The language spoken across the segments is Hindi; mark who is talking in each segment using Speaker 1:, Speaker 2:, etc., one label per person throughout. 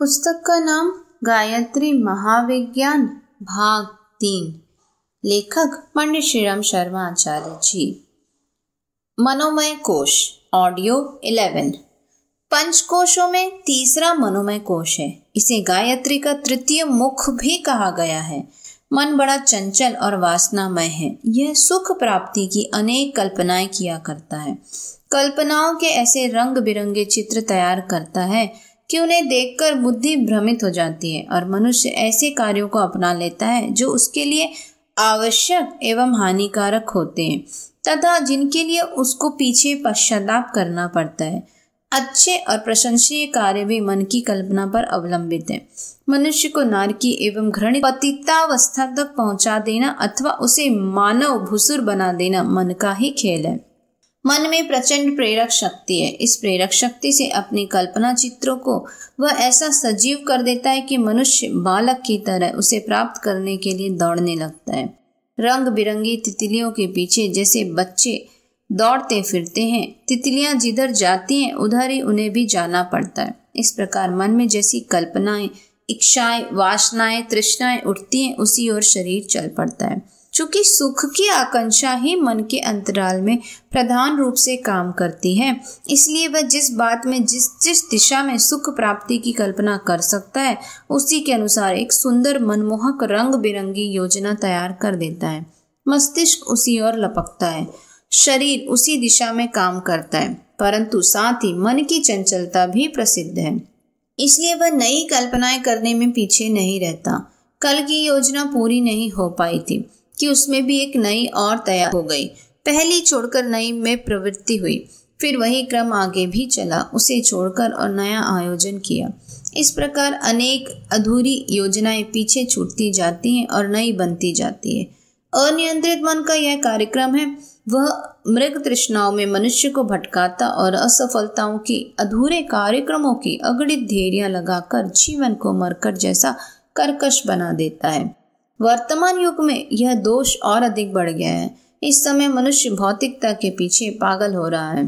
Speaker 1: पुस्तक का नाम गायत्री महाविज्ञान भाग 3। लेखक पंडित श्रीराम शर्मा आचार्य जी। मनोमय कोश ऑडियो 11। पंचकोशों में तीसरा मनोमय कोश है। इसे गायत्री का तृतीय मुख भी कहा गया है। मन बड़ा चंचल और वासनामय है। यह सुख प्राप्ति की अनेक कल्पनाएं किया करता है। कल्पनाओं के ऐसे रंग बिरंगे चित्र तैयार करता है कि उन्हें देखकर बुद्धि भ्रमित हो जाती है और मनुष्य ऐसे कार्यों को अपना लेता है जो उसके लिए आवश्यक एवं हानिकारक होते हैं तथा जिनके लिए उसको पीछे पश्चाताप करना पड़ता है। अच्छे और प्रशंसनीय कार्य भी मन की कल्पना पर अवलंबित है। मनुष्य को नारकी एवं घृणित पतितावस्था तक पहुंचा देना अथवा उसे मानव भुसुर बना देना मन का ही खेल है। मन में प्रचंड प्रेरक शक्ति है। इस प्रेरक शक्ति से अपनी कल्पना चित्रों को वह ऐसा सजीव कर देता है कि मनुष्य बालक की तरह उसे प्राप्त करने के लिए दौड़ने लगता है। रंग बिरंगी तितलियों के पीछे जैसे बच्चे दौड़ते फिरते हैं, तितलियां जिधर जाती हैं उधर ही उन्हें भी जाना पड़ता है। इस प्रकार मन में जैसी कल्पनाएं, इच्छाएं, वासनाएं, तृष्णाएं उठती हैं, उसी ओर शरीर चल पड़ता है। चूंकि सुख की आकांक्षा ही मन के अंतराल में प्रधान रूप से काम करती है, इसलिए वह जिस बात में जिस दिशा में सुख प्राप्ति की कल्पना कर सकता है उसी के अनुसार एक सुंदर मनमोहक रंग बिरंगी योजना तैयार कर देता है। मस्तिष्क उसी ओर लपकता है, शरीर उसी दिशा में काम करता है, परंतु साथ ही मन की चंचलता भी प्रसिद्ध है, इसलिए वह नई कल्पनाएं करने में पीछे नहीं रहता। कल की योजना पूरी नहीं हो पाई थी कि उसमें भी एक नई और तैयार हो गई। पहली छोड़कर नई में प्रवृत्ति हुई, फिर वही क्रम आगे भी चला, उसे छोड़कर और नया आयोजन किया। इस प्रकार अनेक अधूरी योजनाएं पीछे छूटती जाती हैं और नई बनती जाती है। अनियंत्रित मन का यह कार्यक्रम है। वह मृग तृष्णाओं में मनुष्य को भटकाता और असफलताओं की, अधूरे कार्यक्रमों की अगणित ढेरियां लगाकर जीवन को मरकट जैसा कर्कश बना देता है। वर्तमान युग में यह दोष और अधिक बढ़ गया है। इस समय मनुष्य भौतिकता के पीछे पागल हो रहा है।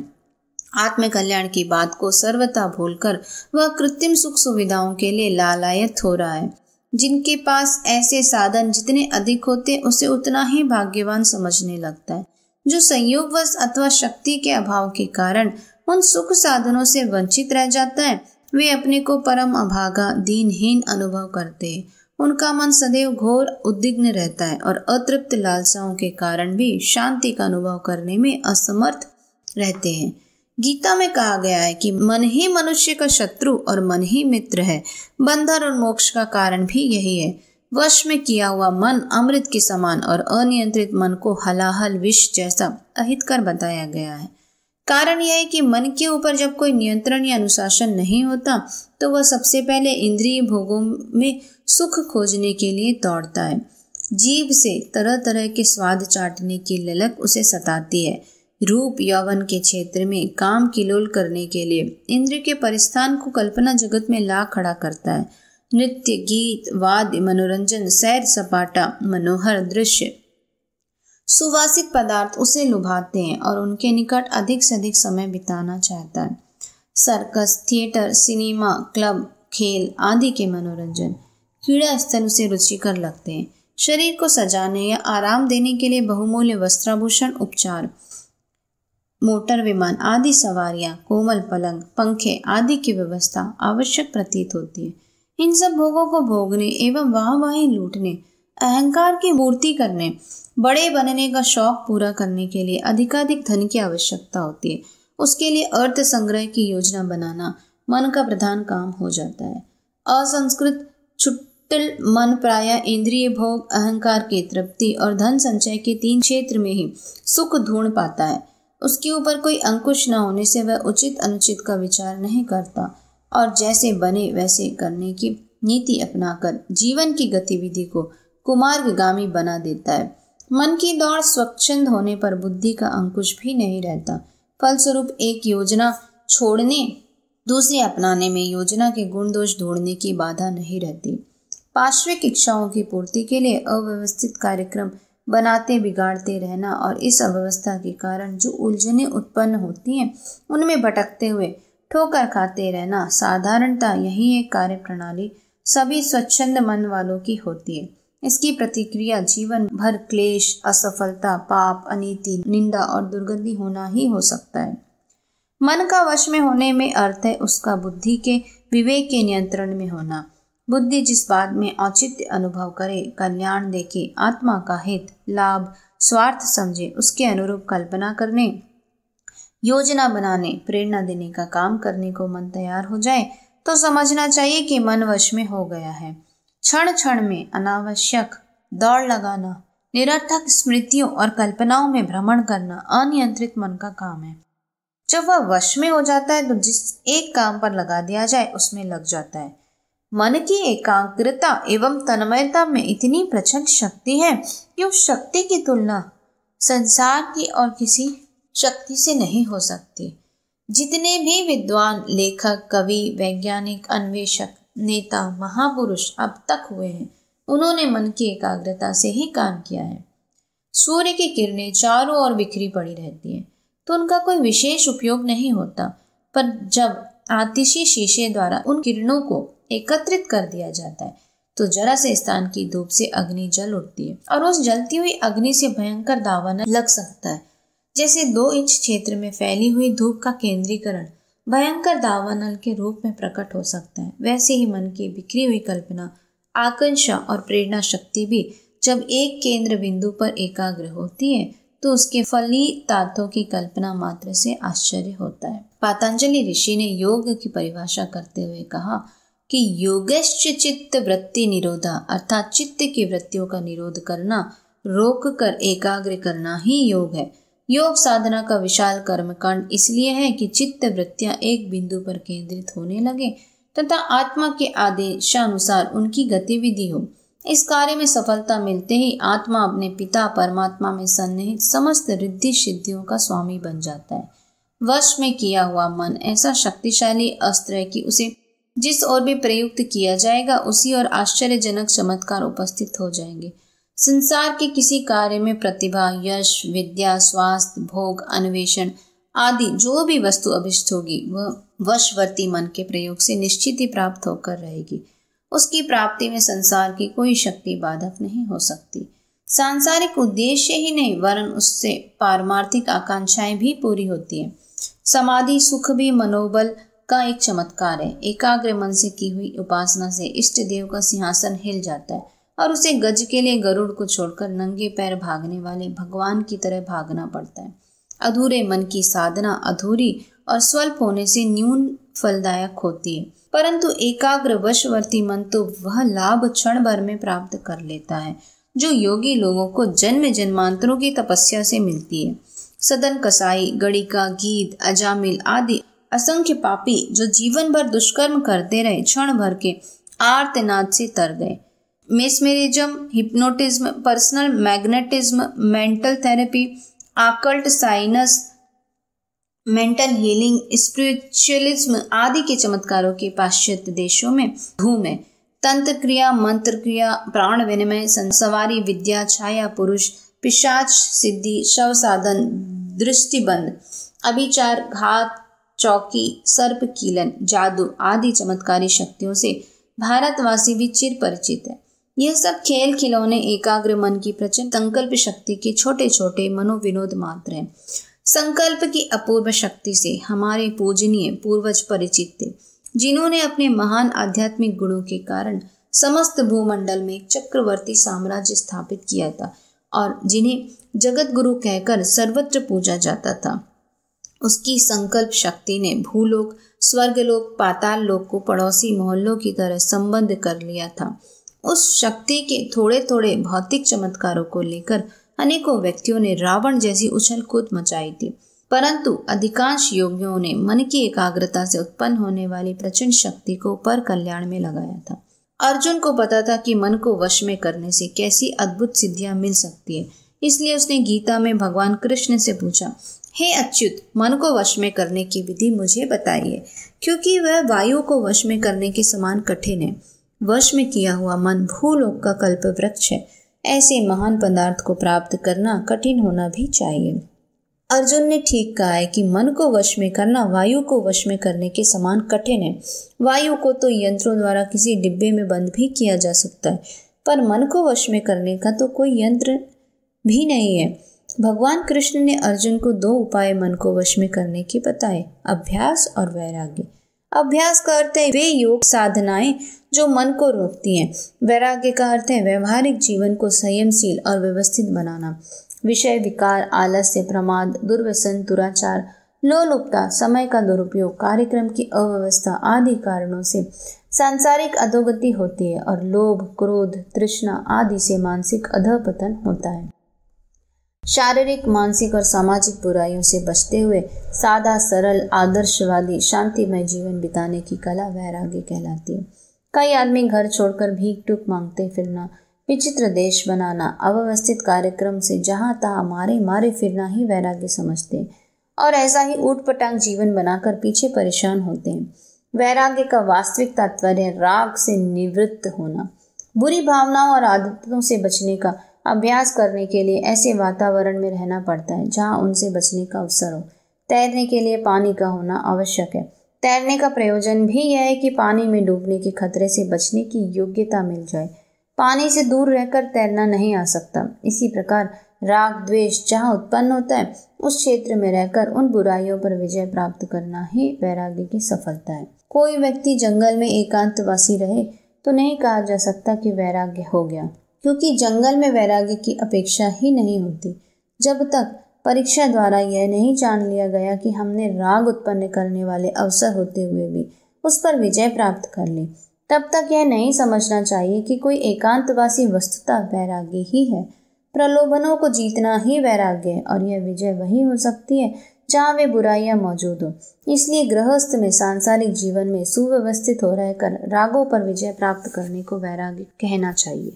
Speaker 1: आत्म कल्याण की बात को सर्वथा भूलकर वह कृत्रिम सुख सुविधाओं के लिए लालायत हो रहा है। जिनके पास ऐसे साधन जितने अधिक होते उसे उतना ही भाग्यवान समझने लगता है। जो संयोगवश अथवा शक्ति के अभाव के कारण उन सुख साधनों से वंचित रह जाता है, वे अपने को परम अभागा, दीनहीन अनुभव करते हैं। उनका मन सदैव घोर उद्विग्न रहता है और अतृप्त लालसाओं के कारण भी शांति का अनुभव करने में असमर्थ रहते हैं। गीता में कहा गया है कि मन ही मनुष्य का शत्रु और मन ही मित्र है। बंधन और मोक्ष का कारण भी यही है। वश में किया हुआ मन अमृत के समान और अनियंत्रित मन को हलाहल विष जैसा अहितकर बताया गया है। कारण यह है कि मन के ऊपर जब कोई नियंत्रण या अनुशासन नहीं होता तो वह सबसे पहले इंद्रिय भोगों में सुख खोजने के लिए दौड़ता है। जीभ से तरह तरह के स्वाद चाटने की ललक उसे सताती है। रूप यौवन के क्षेत्र में काम किलोल करने के लिए इंद्रिय के परिस्थान को कल्पना जगत में ला खड़ा करता है। नृत्य, गीत, वाद्य, मनोरंजन, सैर सपाटा, मनोहर दृश्य, सुवासिक पदार्थ उसे लुभाते हैं और उनके निकट अधिक से अधिक समय बिताना चाहता है। सर्कस, थिएटर, सिनेमा, क्लब, खेल आदि के मनोरंजन, क्रीड़ा स्थल उसे रुचिकर लगते हैं। शरीर को सजाने या आराम देने के लिए बहुमूल्य वस्त्राभूषण, उपचार, मोटर विमान आदि सवारियां, कोमल पलंग, पंखे आदि की व्यवस्था आवश्यक प्रतीत होती है। इन सब भोगों को भोगने एवं वाहवाही लूटने, अहंकार की मूर्ति करने, बड़े बनने का शौक पूरा करने के लिए अधिकाधिक धन की आवश्यकता होती है। उसके लिए अर्थ संग्रह की योजना बनाना मन का प्रधान काम हो जाता है। असंस्कृत छुट्टिल मन प्रायः इंद्रिय भोग, अहंकार की तृप्ति और धन संचय के 3 क्षेत्र में ही सुख ढूंढ पाता है। उसके ऊपर कोई अंकुश न होने से वह उचित अनुचित का विचार नहीं करता और जैसे बने वैसे करने की नीति अपनाकर जीवन की गतिविधि को कुमार्गामी बना देता है। मन की दौड़ स्वच्छंद होने पर बुद्धि का अंकुश भी नहीं रहता। फलस्वरूप एक योजना छोड़ने दूसरी अपनाने में योजना के गुण दोष ढूंढने की बाधा नहीं रहती। पार्श्विक इच्छाओं की पूर्ति के लिए अव्यवस्थित कार्यक्रम बनाते बिगाड़ते रहना और इस अव्यवस्था के कारण जो उलझनें उत्पन्न होती हैं उनमें भटकते हुए ठोकर खाते रहना, साधारणतः यही एक कार्य प्रणाली सभी स्वच्छंद मन वालों की होती है। इसकी प्रतिक्रिया जीवन भर क्लेश, असफलता, पाप, अनीति, निंदा और दुर्गति होना ही हो सकता है। मन का वश में होने में अर्थ है उसका बुद्धि के विवेक के नियंत्रण में होना। बुद्धि जिस बात में औचित्य अनुभव करे, कल्याण देखे, आत्मा का हित, लाभ, स्वार्थ समझे, उसके अनुरूप कल्पना करने, योजना बनाने, प्रेरणा देने का काम करने को मन तैयार हो जाए तो समझना चाहिए कि मन वश में हो गया है। क्षण क्षण में अनावश्यक दौड़ लगाना, निरर्थक स्मृतियों और कल्पनाओं में भ्रमण करना अनियंत्रित मन का काम है। जब वह वश में हो जाता है तो जिस एक काम पर लगा दिया जाए उसमें लग जाता है। मन की एकाग्रता एवं तन्मयता में इतनी प्रचंड शक्ति है कि उस शक्ति की तुलना संसार की और किसी शक्ति से नहीं हो सकती। जितने भी विद्वान, लेखक, कवि, वैज्ञानिक, अन्वेषक, नेता, महापुरुष अब तक हुए हैं, उन्होंने मन की एकाग्रता से ही काम किया है। सूर्य की किरणें चारों ओर बिखरी पड़ी रहती हैं तो उनका कोई विशेष उपयोग नहीं होता, पर जब आतिशी शीशे द्वारा उन किरणों को एकत्रित कर दिया जाता है तो जरा से स्थान की धूप से अग्नि जल उठती है और उस जलती हुई अग्नि से भयंकर दावानल लग सकता है। जैसे 2 इंच क्षेत्र में फैली हुई धूप का केंद्रीकरण भयंकर दावानल के रूप में प्रकट हो सकता है, वैसे ही मन की बिखरी हुई कल्पना, आकांक्षा और प्रेरणा शक्ति भी जब एक केंद्र बिंदु पर एकाग्र होती है तो उसके फलितार्थों की कल्पना मात्र से आश्चर्य होता है। पातंजलि ऋषि ने योग की परिभाषा करते हुए कहा कि योगश्च चित्त वृत्ति निरोधा, अर्थात चित्त की वृत्तियों का निरोध करना, रोक कर एकाग्र करना ही योग है। योग साधना का विशाल कर्मकांड इसलिए है कि चित्त वृत्तियां एक बिंदु पर केंद्रित होने लगे तथा आत्मा के आदेशानुसार उनकी गतिविधि हो। इस कार्य में सफलता मिलते ही आत्मा अपने पिता परमात्मा में सन्निहित समस्त रिद्धि सिद्धियों का स्वामी बन जाता है। वश में किया हुआ मन ऐसा शक्तिशाली अस्त्र है कि उसे जिस ओर भी प्रयुक्त किया जाएगा उसी और आश्चर्यजनक चमत्कार उपस्थित हो जाएंगे। संसार के किसी कार्य में प्रतिभा, यश, विद्या, स्वास्थ्य, भोग, अन्वेषण आदि जो भी वस्तु अभिष्ट होगी वह वशवर्ती मन के प्रयोग से निश्चित ही प्राप्त होकर रहेगी। उसकी प्राप्ति में संसार की कोई शक्ति बाधक नहीं हो सकती। सांसारिक उद्देश्य ही नहीं वरन उससे पारमार्थिक आकांक्षाएं भी पूरी होती हैं। समाधि सुख भी मनोबल का एक चमत्कार है। एकाग्र मन से की हुई उपासना से इष्ट देव का सिंहासन हिल जाता है और उसे गज के लिए गरुड़ को छोड़कर नंगे पैर भागने वाले भगवान की तरह भागना पड़ता है। अधूरे मन की साधना अधूरी और स्वल्प होने से न्यून फलदायक होती है, परंतु एकाग्र वशवर्ती मन तो वह लाभ क्षण भर में प्राप्त कर लेता है जो योगी लोगों को जन्म जन्मांतरों की तपस्या से मिलती है। सदन कसाई, गणिका, गीत, अजामिल आदि असंख्य पापी जो जीवन भर दुष्कर्म करते रहे क्षण भर के आर्तनाद से तर गए। Mesmerism, hypnotism, personal magnetism, mental therapy, occult sciences, mental healing, spiritualism आदि के चमत्कारों के पाश्चात्य देशों में धूम है। तंत्र क्रिया, मंत्र क्रिया, प्राण विनिमय, सवारी विद्या, छाया पुरुष, पिशाच सिद्धि, शव साधन, दृष्टिबंध, अभिचार, घात, चौकी, सर्प कीलन, जादू आदि चमत्कारी शक्तियों से भारतवासी भी चिर परिचित है। यह सब खेल खिलौने एकाग्र मन की प्रचंड संकल्प शक्ति के छोटे छोटे मनोविनोद मात्र हैं। संकल्प की अपूर्व शक्ति से हमारे पूजनीय पूर्वज परिचित थे, जिन्होंने अपने महान आध्यात्मिक गुणों के कारण समस्त भूमंडल में एक चक्रवर्ती साम्राज्य स्थापित किया था और जिन्हें जगत गुरु कहकर सर्वत्र पूजा जाता था। उसकी संकल्प शक्ति ने भूलोक, स्वर्गलोक, पाताल लोक को पड़ोसी मोहल्लों की तरह संबंध कर लिया था। उस शक्ति के थोड़े थोड़े भौतिक चमत्कारों को लेकर अनेकों व्यक्तियों ने रावण जैसी उछल कूद मचाई थी, परंतु अधिकांश योगियों ने मन की एकाग्रता से उत्पन्न होने वाली प्रचंड शक्ति को पर कल्याण में लगाया था। अर्जुन को पता था कि मन को वश में करने से कैसी अद्भुत सिद्धियां मिल सकती है, इसलिए उसने गीता में भगवान कृष्ण से पूछा, हे अच्युत, मन को वश में करने की विधि मुझे बताइए, क्योंकि वह वायु को वश में करने के समान कठिन है। वश में किया हुआ मन भूलोक का कल्प वृक्ष है। ऐसे महान पदार्थ को प्राप्त करना कठिन होना भी चाहिए। अर्जुन ने ठीक कहा है कि मन को वश में करना वायु को वश में करने के समान कठिन है। वायु को तो यंत्रों द्वारा किसी डिब्बे में बंद भी किया जा सकता है, पर मन को वश में करने का तो कोई यंत्र भी नहीं है। भगवान कृष्ण ने अर्जुन को 2 उपाय मन को वश में करने के बताए, अभ्यास और वैराग्य। अभ्यास का अर्थ है वे योग साधनाएं जो मन को रोकती हैं। वैराग्य का अर्थ है व्यवहारिक जीवन को संयमशील और व्यवस्थित बनाना। विषय विकार, आलस्य, प्रमाद, दुर्व्यसन, दुराचार, लोलुपता, समय का दुरुपयोग, कार्यक्रम की अव्यवस्था आदि कारणों से सांसारिक अधोगति होती है और लोभ, क्रोध, तृष्णा आदि से मानसिक अधःपतन होता है। शारीरिक, मानसिक और सामाजिक बुराइयों से बचते हुए सादा, सरल, आदर्शवादी, शांतिमय जीवन बिताने की कला वैराग्य कहलाती है। कई आदमी घर छोड़कर भीख टूक मांगते फिरना, विचित्र देश बनाना, अव्यवस्थित कार्यक्रम से जहां तहां मारे मारे फिरना ही वैराग्य समझते हैं और ऐसा ही ऊटपटांग जीवन बनाकर पीछे परेशान होते हैं। वैराग्य का वास्तविक तात्पर्य राग से निवृत्त होना। बुरी भावनाओं और आदतों से बचने का अभ्यास करने के लिए ऐसे वातावरण में रहना पड़ता है जहां उनसे बचने का अवसर हो। तैरने के लिए पानी का होना आवश्यक है। तैरने का प्रयोजन भी यह है कि पानी में डूबने के खतरे से बचने की योग्यता मिल जाए। पानी से दूर रहकर तैरना नहीं आ सकता। इसी प्रकार राग द्वेष जहाँ उत्पन्न होता है उस क्षेत्र में रहकर उन बुराइयों पर विजय प्राप्त करना ही वैराग्य की सफलता है। कोई व्यक्ति जंगल में एकांतवासी रहे तो नहीं कहा जा सकता कि वैराग्य हो गया, क्योंकि जंगल में वैराग्य की अपेक्षा ही नहीं होती। जब तक परीक्षा द्वारा यह नहीं जान लिया गया कि हमने राग उत्पन्न करने वाले अवसर होते हुए भी उस पर विजय प्राप्त कर ली, तब तक यह नहीं समझना चाहिए कि कोई एकांतवासी वस्तुतः वैराग्य ही है। प्रलोभनों को जीतना ही वैराग्य है और यह विजय वही हो सकती है जहाँ वे बुराइयां मौजूद हो। इसलिए गृहस्थ में सांसारिक जीवन में सुव्यवस्थित हो रहकर रागों पर विजय प्राप्त करने को वैराग्य कहना चाहिए।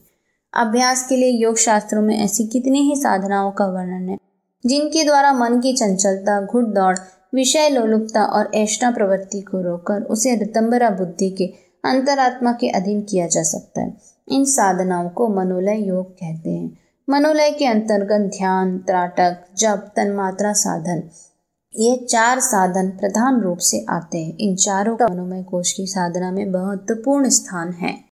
Speaker 1: अभ्यास के लिए योग शास्त्रों में ऐसी कितनी ही साधनाओं का वर्णन है जिनके द्वारा मन की चंचलता, घुड़दौड़, विषय लोलुपता और ऐष्णा प्रवृत्ति को रोककर उसे ऋतंबरा बुद्धि के अंतरात्मा के अधीन किया जा सकता है। इन साधनाओं को मनोलय योग कहते हैं। मनोलय के अंतर्गत ध्यान, त्राटक, जप, तन्मात्रा साधन, ये 4 साधन प्रधान रूप से आते हैं। इन चारों का मनोमय कोश की साधना में महत्वपूर्ण स्थान है।